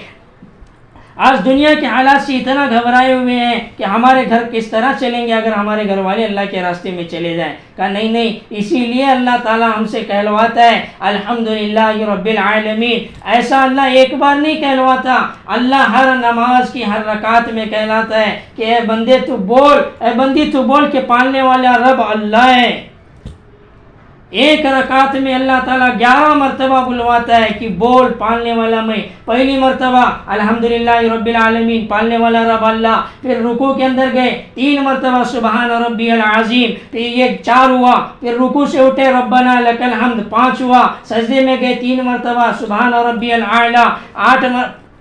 آج دنیا کے حالات سے اتنا گھبرائے ہوئے ہیں کہ ہمارے گھر کس طرح چلیں گے اگر ہمارے گھر والے اللہ کے راستے میں چلے جائیں۔ کہا نہیں، اسی لیے اللہ تعالیٰ ہم سے کہلواتا ہے الحمدللہ رب العالمین۔ ایسا اللہ ایک بار نہیں کہلواتا، اللہ ہر نماز کی ہر رکعت میں کہلاتا ہے کہ اے بندے تو بول، اے بندی تو بول کہ پالنے والا رب اللہ ہے۔ ایک رکعت میں اللہ تعالیٰ 11 مرتبہ بلواتا ہے کہ بول پالنے والا میں۔ پہلی مرتبہ الحمدللہ رب العالمین، پالنے والا رب اللہ۔ پھر رکوع کے اندر گئے 3 مرتبہ سبحان ربی العظیم، پھر یہ 4 ہوا۔ پھر رکوع سے اٹھے ربنا لک الحمد 5 ہوا۔ سجدے میں گئے 3 مرتبہ سبحان ربی الاعلیٰ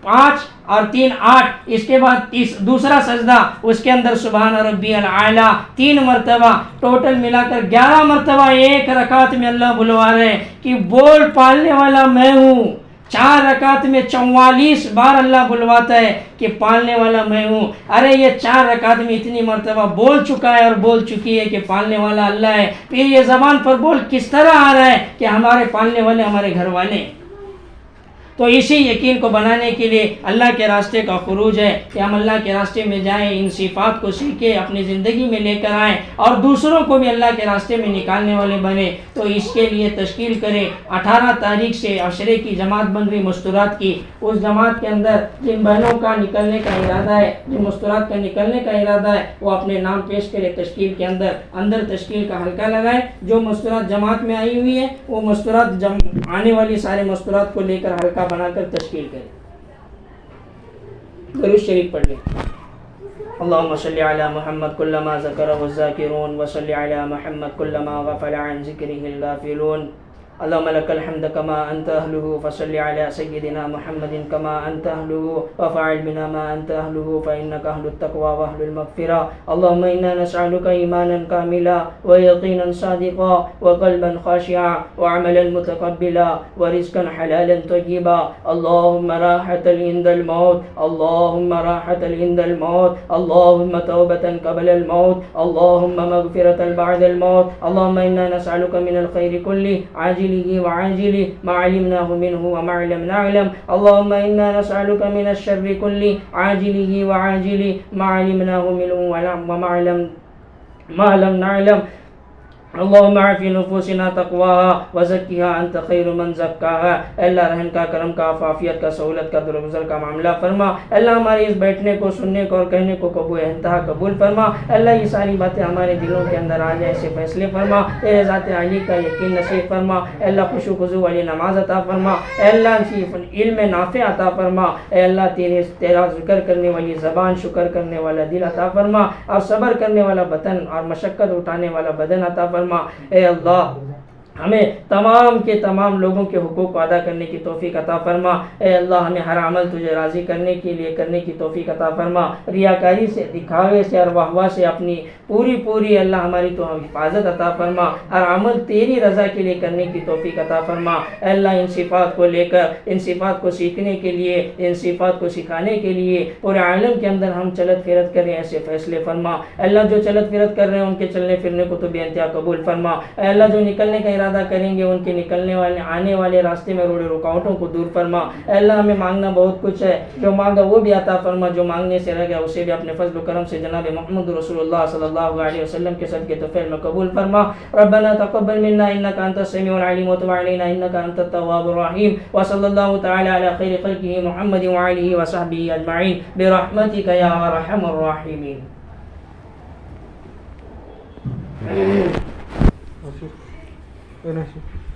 5 اور 3 8۔ اس کے بعد دوسرا سجدہ، اس کے اندر سبحان ربی الاعلیٰ 3 مرتبہ، ٹوٹل ملا کر 11 مرتبہ ایک رکعت میں اللہ بلوا رہے ہیں کہ بول پالنے والا میں ہوں۔ 4 رکعت میں 44 بار اللہ بلواتا ہے کہ پالنے والا میں ہوں۔ ارے یہ 4 رکعت میں اتنی مرتبہ بول چکا ہے اور بول چکی ہے کہ پالنے والا اللہ ہے، پھر یہ زبان پر بول کس طرح آ رہا ہے کہ ہمارے پالنے والے ہمارے گھر والے ہیں۔ تو اسی یقین کو بنانے کے لیے اللہ کے راستے کا خروج ہے کہ ہم اللہ کے راستے میں جائیں، ان صفات کو سیکھیں، اپنی زندگی میں لے کر آئیں اور دوسروں کو بھی اللہ کے راستے میں نکالنے والے بنے۔ تو اس کے لیے تشکیل کریں۔ 18 تاریخ سے عشرے کی جماعت بن رہی مستورات کی، اس جماعت کے اندر جن بہنوں کا نکلنے کا ارادہ ہے، جن مستورات کا نکلنے کا ارادہ ہے، وہ اپنے نام پیش کرے تشکیل کے اندر تشکیل کا حلقہ لگائے۔ جو مستورات جماعت میں آئی ہوئی ہے وہ مستورات آنے والی سارے مستورات کو لے کر حلقہ بنا کر تشکیل کریں۔ درود شریف پڑھ لیں۔ اللهم صل على محمد كلما ذكره الذاكرون وصل على محمد كلما غفل عن ذكره الغافلون اللهم لك الحمد كما أنت أهله فصل على سيدنا محمد كما أنت أهله وفعل بنا ما أنت أهله فإنك أهل التقوى وأهل المغفرة اللهم إنا نسألك إيمانا كاملا ويقينا صادقا وقلبا خاشعا وعملا متقبلا ورزقا حلالا طيبا اللهم راحة عند الموت اللهم راحة عند الموت اللهم توبة قبل الموت اللهم مغفرة بعد الموت اللهم إنا نسألك من الخير كله عاجله وعاجله ما علمناه منه وما لم نعلم اللهم إنا نسألك من الشر كله عاجله وعاجله ما علمناه منه وما لم نعلم اللهم اعف نفوسنا تقواها وزکها انت خیر من زکاها. اے اللہ رحم کا، کرم کا، عافیت کا، سہولت کا، درگزر کا معاملہ فرما. اللہ ہمارے اس بیٹھنے کو، سننے کو اور کہنے کو قبول انتہا قبول فرما. اللہ یہ ساری باتیں ہمارے دلوں کے اندر آ جائے، ایسے فیصلے فرما. تیرے ذات عالی کا یقین نصیب فرما. اے اللہ خشوع و خضوع والی نماز عطا فرما. اے اللہ علم نافع عطا فرما. اے اللہ تیرا ذکر کرنے والی زبان، شکر کرنے والا دل عطا فرما، اور صبر کرنے والا بدن اور مشقت اٹھانے والا بدن عطا فرما. اے اللہ ہمیں تمام کے تمام لوگوں کے حقوق کو ادا کرنے کی توفیق عطا فرما. اے اللہ ہمیں ہر عمل تجھے راضی کرنے کے لیے کرنے کی توفیق عطا فرما. ریاکاری سے، دکھاوے سے اور واہ سے اپنی پوری اللہ ہماری تو حفاظت عطا فرما. ہر عمل تیری رضا کے لیے کرنے کی توفیق عطا فرما. اے اللہ ان صفات کو لے کر، ان صفات کو سیکھنے کے لیے، ان صفات کو سکھانے کے لیے پورے عالم کے اندر ہم چلت پھرت کریں، ایسے فیصلے فرما. اے اللہ جو چلت پھرت کر رہے ہیں ان کے چلنے پھرنے کو تو بے انتہا قبول فرما. اے اللہ جو نکلنے کا ارادہ کریں گے ان کے نکلنے والے آنے والے راستے میں روڑے رکاوٹوں کو دور فرما. اے اللہ ہمیں مانگنا بہت کچھ ہے، جو مانگا وہ بھی عطا فرما، جو مانگنے سے رہ گیا اسے بھی اپنے فضل و کرم سے جناب محمد رسول اللہ صلی اللہ علیہ وسلم کے صدقے طفیل میں قبول فرما. ربنا تقبل منا انك انت السميع العليم وتب علينا انك انت التواب الرحيم. وصلى الله تعالى على خير خلقه محمد وعلى وصحبه اجمعين برحمتك يا ارحم الراحمين. Gracias.